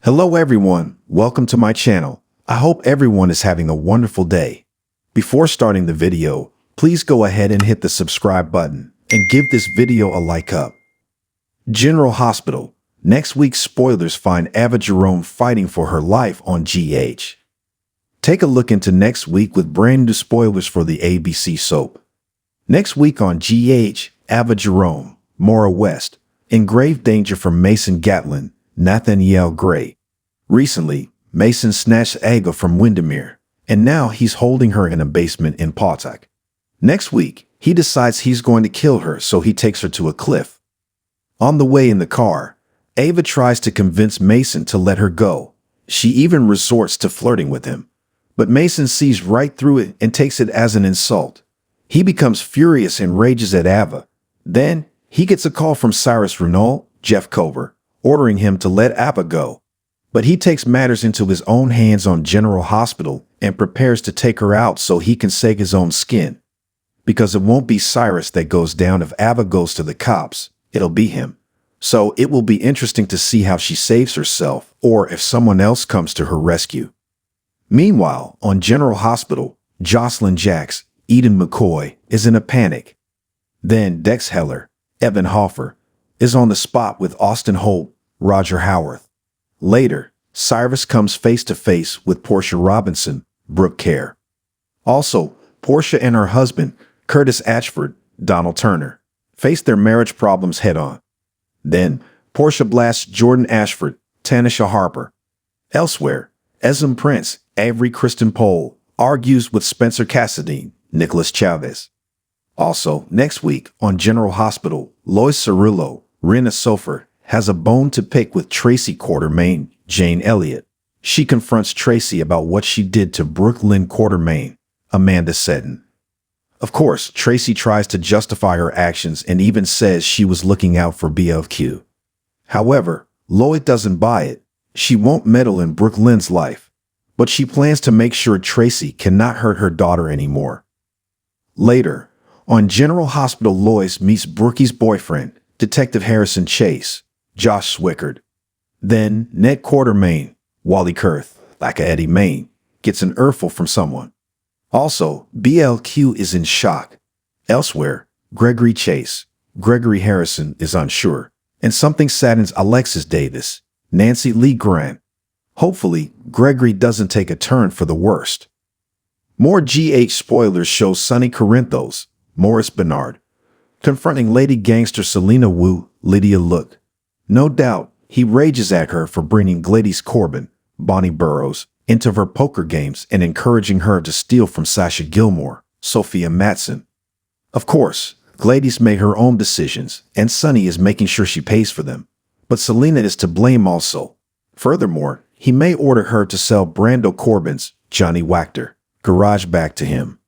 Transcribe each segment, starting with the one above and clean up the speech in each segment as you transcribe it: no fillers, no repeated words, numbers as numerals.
Hello everyone, welcome to my channel. I hope everyone is having a wonderful day. Before starting the video, please go ahead and hit the subscribe button and give this video a like up. General Hospital. Next week's spoilers find Ava Jerome fighting for her life on GH. Take a look into next week with brand new spoilers for the ABC soap. Next week on GH, Ava Jerome, Maura West, in grave danger from Mason Gatlin, Nathaniel Gray. Recently, Mason snatched Ava from Windermere, and now he's holding her in a basement in Pawtucket. Next week, he decides he's going to kill her, so he takes her to a cliff. On the way in the car, Ava tries to convince Mason to let her go. She even resorts to flirting with him. But Mason sees right through it and takes it as an insult. He becomes furious and rages at Ava. Then, he gets a call from Cyrus Renault, Jeff Cover, ordering him to let Ava go. But he takes matters into his own hands on General Hospital and prepares to take her out so he can save his own skin. Because it won't be Cyrus that goes down if Ava goes to the cops, it'll be him. So it will be interesting to see how she saves herself or if someone else comes to her rescue. Meanwhile, on General Hospital, Jocelyn Jacks, Eden McCoy, is in a panic. Then Dex Heller, Evan Hoffer, is on the spot with Austin Holt, Roger Howarth. Later, Cyrus comes face-to-face with Portia Robinson, Brooke Kerr. Also, Portia and her husband, Curtis Ashford, Donald Turner, face their marriage problems head-on. Then, Portia blasts Jordan Ashford, Tanisha Harper. Elsewhere, Esm Prince, Avery Kristen Pohl, argues with Spencer Cassidy, Nicholas Chavez. Also, next week, on General Hospital, Lois Cerullo, Rena Sofer, has a bone to pick with Tracy Quartermain, Jane Elliott. She confronts Tracy about what she did to Brooklyn Quartermain, Amanda Seddon. Of course, Tracy tries to justify her actions and even says she was looking out for BLQ. However, Lloyd doesn't buy it. She won't meddle in Brooklyn's life, but she plans to make sure Tracy cannot hurt her daughter anymore. Later, on General Hospital, Lois meets Brookie's boyfriend, Detective Harrison Chase, Josh Swickard. Then Ned Quartermain, Wally Kurth, like a Eddie Main, gets an earful from someone. Also, BLQ is in shock. Elsewhere, Gregory Chase, Gregory Harrison is unsure, and something saddens Alexis Davis, Nancy Lee Grant. Hopefully, Gregory doesn't take a turn for the worst. More GH spoilers show Sonny Corinthos, Morris Bernard, confronting Lady Gangster Selena Wu, Lydia Look. No doubt, he rages at her for bringing Gladys Corbin, Bonnie Burrows, into her poker games and encouraging her to steal from Sasha Gilmore, Sophia Matson. Of course, Gladys made her own decisions, and Sonny is making sure she pays for them. But Selena is to blame also. Furthermore, he may order her to sell Brando Corbin's, Johnny Wachter, garage back to him.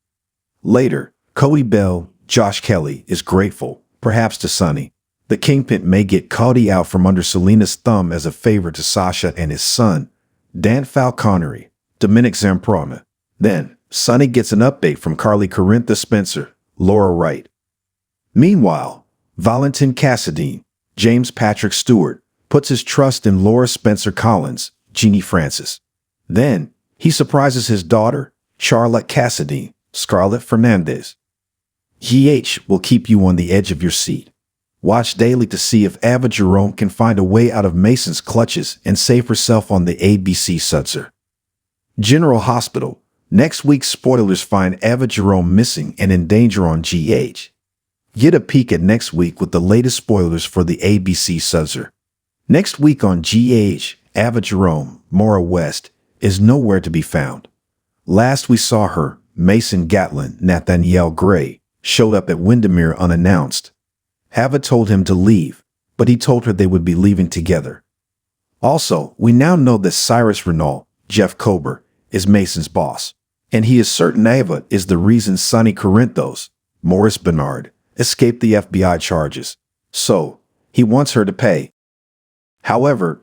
Later, Cody Bell, Josh Kelly, is grateful, perhaps to Sonny. The Kingpin may get Cody out from under Selena's thumb as a favor to Sasha and his son, Dan Falconery, Dominic Zamprona. Then, Sonny gets an update from Carly Corintha Spencer, Laura Wright. Meanwhile, Valentin Cassadine, James Patrick Stewart, puts his trust in Laura Spencer Collins, Jeannie Francis. Then, he surprises his daughter, Charlotte Cassadine, Scarlett Fernandez. GH will keep you on the edge of your seat. Watch daily to see if Ava Jerome can find a way out of Mason's clutches and save herself on the ABC Sutzer. General Hospital. Next week's spoilers find Ava Jerome missing and in danger on GH. Get a peek at next week with the latest spoilers for the ABC Sutzer. Next week on GH, Ava Jerome, Maura West, is nowhere to be found. Last we saw her, Mason Gatlin, Nathaniel Gray, showed up at Windermere unannounced. Ava told him to leave, but he told her they would be leaving together. Also, we now know that Cyrus Renault, Jeff Kober, is Mason's boss, and he is certain Ava is the reason Sonny Corinthos, Morris Bernard, escaped the FBI charges. So, he wants her to pay. However,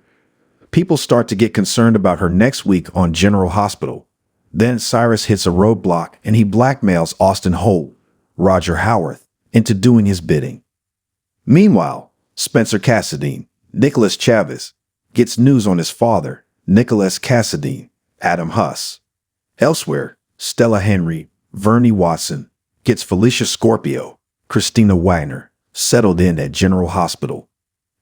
people start to get concerned about her next week on General Hospital. Then Cyrus hits a roadblock and he blackmails Austin Holt, Roger Howarth, into doing his bidding. Meanwhile, Spencer Cassadine, Nicholas Chavez, gets news on his father, Nicholas Cassadine, Adam Huss. Elsewhere, Stella Henry, Vernie Watson, gets Felicia Scorpio, Christina Wagner, settled in at General Hospital.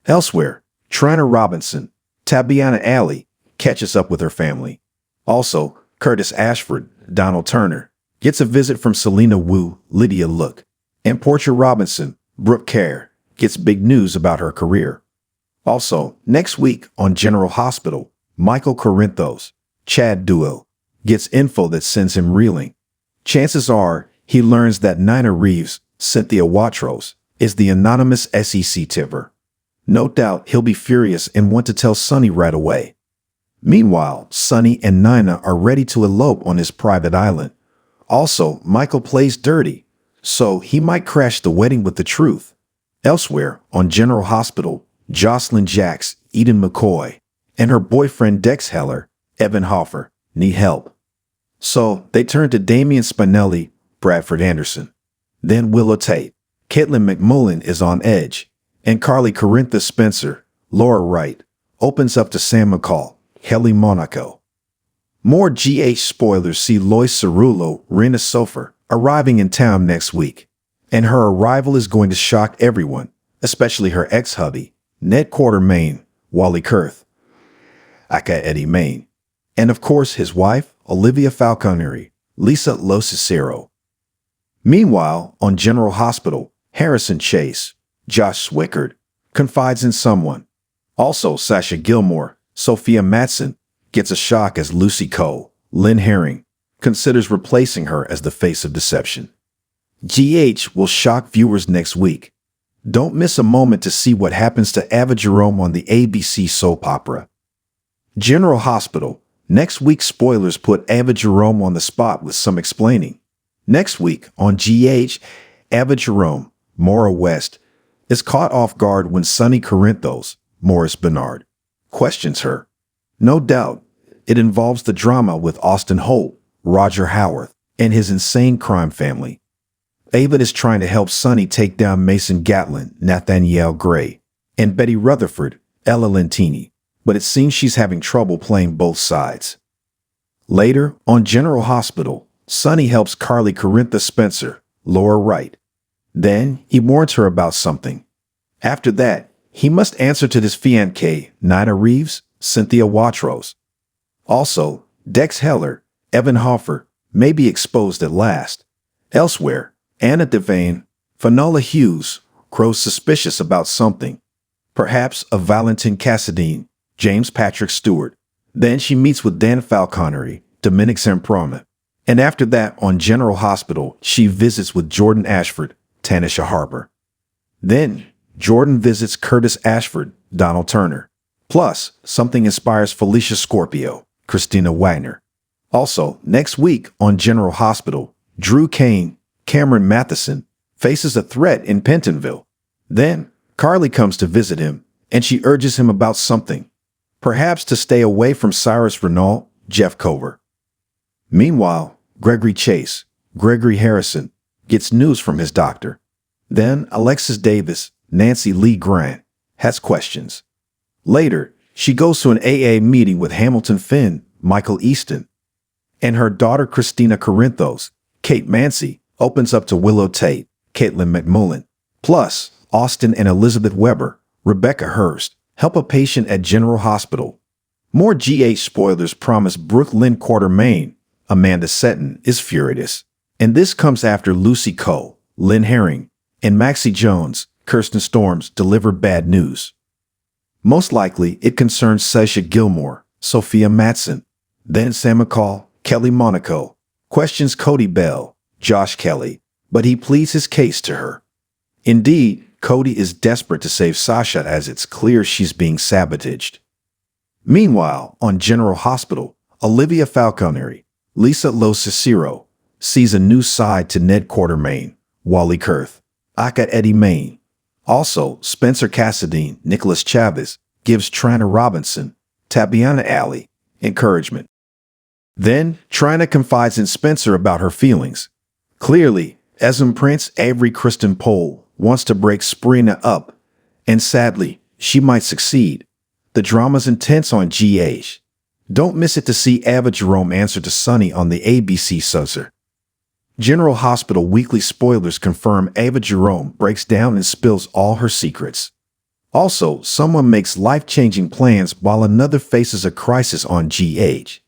Elsewhere, Trina Robinson, Tabiana Alley, catches up with her family. Also, Curtis Ashford, Donald Turner, gets a visit from Selena Wu, Lydia Look, and Portia Robinson, Brooke Kerr, gets big news about her career. Also, next week on General Hospital, Michael Corinthos, Chad Duell, gets info that sends him reeling. Chances are he learns that Nina Reeves, Cynthia Watros, is the anonymous SEC tipper. No doubt he'll be furious and want to tell Sonny right away. Meanwhile, Sonny and Nina are ready to elope on his private island. Also, Michael plays dirty, so he might crash the wedding with the truth. Elsewhere, on General Hospital, Jocelyn Jacks, Eden McCoy, and her boyfriend Dex Heller, Evan Hoffer, need help. So they turn to Damian Spinelli, Bradford Anderson. Then Willow Tate, Caitlin McMullen is on edge, and Carly Corintha Spencer, Laura Wright, opens up to Sam McCall, Kelly Monaco. More GH spoilers see Lois Cerullo, Rena Sofer, arriving in town next week, and her arrival is going to shock everyone, especially her ex-hubby, Ned Quartermain, Wally Kurth, aka Eddie Main, and of course his wife, Olivia Falconeri, Lisa Lo Cicero. Meanwhile, on General Hospital, Harrison Chase, Josh Swickard, confides in someone. Also, Sasha Gilmore, Sophia Matson, gets a shock as Lucy Cole, Lynn Herring, considers replacing her as the face of deception. GH will shock viewers next week. Don't miss a moment to see what happens to Ava Jerome on the ABC soap opera. General Hospital. Next week's spoilers put Ava Jerome on the spot with some explaining. Next week on GH, Ava Jerome, Maura West, is caught off guard when Sonny Corinthos, Morris Bernard, questions her. No doubt, it involves the drama with Austin Holt, Roger Howarth, and his insane crime family. Ava is trying to help Sonny take down Mason Gatlin, Nathanielle Gray, and Betty Rutherford, Ella Lentini, but it seems she's having trouble playing both sides. Later, on General Hospital, Sonny helps Carly Corintha Spencer, Laura Wright. Then, he warns her about something. After that, he must answer to this fiancée, Nina Reeves, Cynthia Watros. Also, Dex Heller, Evan Hoffer, may be exposed at last. Elsewhere, Anna Devane, Finola Hughes, grows suspicious about something. Perhaps of Valentin Cassadine, James Patrick Stewart. Then she meets with Dan Falconeri, Dominic Semprona. And after that, on General Hospital, she visits with Jordan Ashford, Tanisha Harper. Then, Jordan visits Curtis Ashford, Donald Turner. Plus, something inspires Felicia Scorpio, Christina Wagner. Also, next week on General Hospital, Drew Kane, Cameron Matheson, faces a threat in Pentonville. Then, Carly comes to visit him, and she urges him about something. Perhaps to stay away from Cyrus Renault, Jeff Cover. Meanwhile, Gregory Chase, Gregory Harrison, gets news from his doctor. Then Alexis Davis, Nancy Lee Grant, has questions. Later, she goes to an AA meeting with Hamilton Finn, Michael Easton, and her daughter Christina Corinthos, Kate Mancy, opens up to Willow Tate, Caitlin McMullen. Plus, Austin and Elizabeth Weber, Rebecca Hurst, help a patient at General Hospital. More GH spoilers promise Brooke Lynn Quartermain, Amanda Seton, is furious. And this comes after Lucy Cole, Lynn Herring, and Maxie Jones, Kirsten Storms, deliver bad news. Most likely, it concerns Sasha Gilmore, Sophia Matson. Then Sam McCall, Kelly Monaco, questions Cody Bell, Josh Kelly, but he pleads his case to her. Indeed, Cody is desperate to save Sasha as it's clear she's being sabotaged. Meanwhile, on General Hospital, Olivia Falconeri, Lisa Lo Cicero, sees a new side to Ned Quartermain, Wally Kurth, aka Eddie Main. Also, Spencer Cassadine, Nicholas Chavez, gives Trina Robinson, Tabiana Alley, encouragement. Then, Trina confides in Spencer about her feelings. Clearly, Esm Prince Avery Kristen Pole wants to break Sprina up, and sadly, she might succeed. The drama's intense on GH. Don't miss it to see Ava Jerome answer to Sunny on the ABC Susser. General Hospital weekly spoilers confirm Ava Jerome breaks down and spills all her secrets. Also, someone makes life-changing plans while another faces a crisis on GH.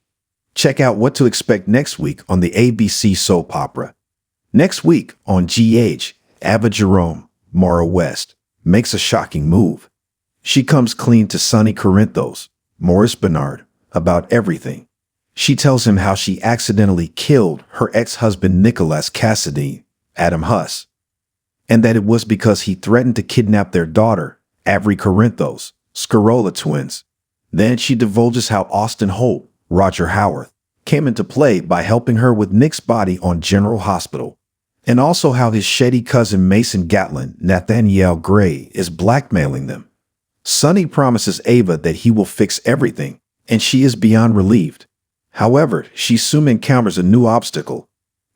Check out what to expect next week on the ABC soap opera. Next week on GH, Ava Jerome, Maura West, makes a shocking move. She comes clean to Sonny Corinthos, Maurice Bernard, about everything. She tells him how she accidentally killed her ex-husband Nicholas Cassidy, Adam Huss, and that it was because he threatened to kidnap their daughter, Avery Corinthos, Scarola twins. Then she divulges how Austin Holt, Roger Howarth, came into play by helping her with Nick's body on General Hospital, and also how his shady cousin Mason Gatlin, Nathaniel Gray, is blackmailing them. Sonny promises Ava that he will fix everything, and she is beyond relieved. However, she soon encounters a new obstacle.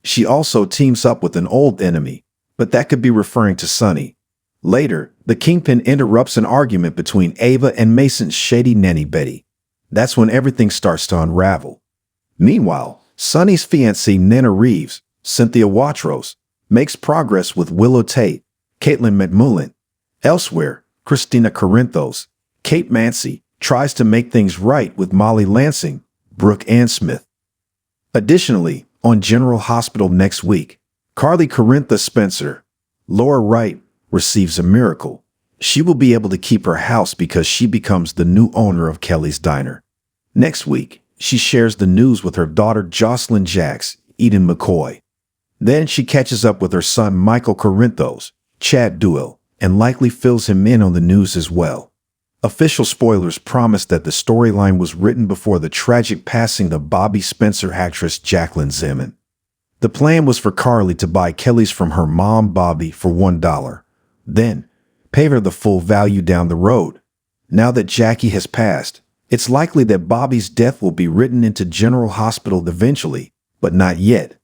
She also teams up with an old enemy, but that could be referring to Sonny. Later, the Kingpin interrupts an argument between Ava and Mason's shady nanny Betty. That's when everything starts to unravel. Meanwhile, Sonny's fiancée Nana Reeves, Cynthia Watros, makes progress with Willow Tate, Caitlin McMullen. Elsewhere, Christina Corinthos, Kate Mancy, tries to make things right with Molly Lansing, Brooke Ann Smith. Additionally, on General Hospital next week, Carly Corintha Spencer, Laura Wright, receives a miracle. She will be able to keep her house because she becomes the new owner of Kelly's Diner. Next week, she shares the news with her daughter Jocelyn Jacks, Eden McCoy. Then she catches up with her son Michael Corinthos, Chad Duell, and likely fills him in on the news as well. Official spoilers promise that the storyline was written before the tragic passing of Bobby Spencer actress Jacqueline Zeman. The plan was for Carly to buy Kelly's from her mom Bobby for $1, then pay her the full value down the road. Now that Jackie has passed, it's likely that Bobby's death will be written into General Hospital eventually, but not yet.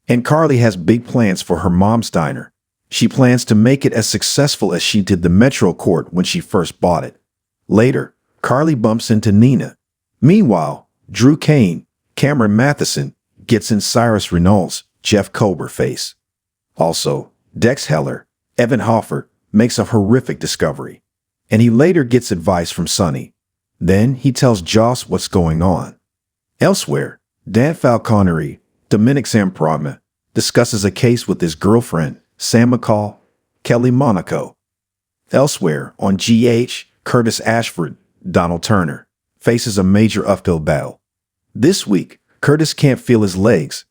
And Carly has big plans for her mom's diner. She plans to make it as successful as she did the Metro Court when she first bought it. Later, Carly bumps into Nina. Meanwhile, Drew Kane, Cameron Matheson, gets in Cyrus Renault's Jeff Kober face. Also, Dex Heller, Evan Hoffer, makes a horrific discovery, and he later gets advice from Sonny. Then he tells Joss what's going on. Elsewhere, Dan Falconery, Dominic Zamprogna, discusses a case with his girlfriend, Sam McCall, Kelly Monaco. Elsewhere, on GH, Curtis Ashford, Donald Turner, faces a major uphill battle. This week, Curtis can't feel his legs.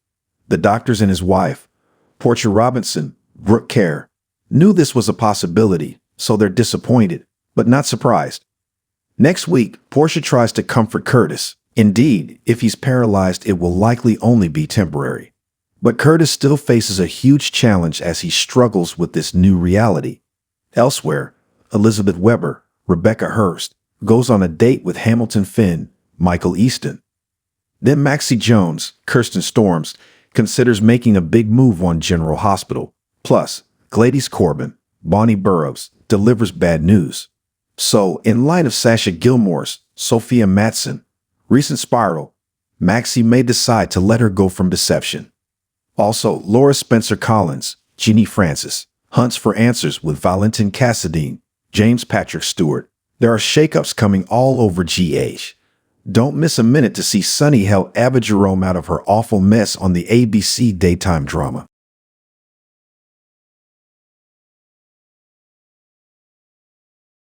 The doctors and his wife, Portia Robinson, Brooke Kerr, knew this was a possibility, so they're disappointed, but not surprised. Next week, Portia tries to comfort Curtis. Indeed, if he's paralyzed, it will likely only be temporary. But Curtis still faces a huge challenge as he struggles with this new reality. Elsewhere, Elizabeth Weber, Rebecca Hurst, goes on a date with Hamilton Finn, Michael Easton. Then Maxie Jones, Kirsten Storms, considers making a big move on General Hospital. Plus, Gladys Corbin, Bonnie Burroughs, delivers bad news. So, in light of Sasha Gilmore's Sophia Matson recent spiral, Maxie may decide to let her go from deception. Also, Laura Spencer Collins, Jeannie Francis, hunts for answers with Valentin Cassadine, James Patrick Stewart. There are shakeups coming all over GH. Don't miss a minute to see Sonny help Ava Jerome out of her awful mess on the ABC daytime drama.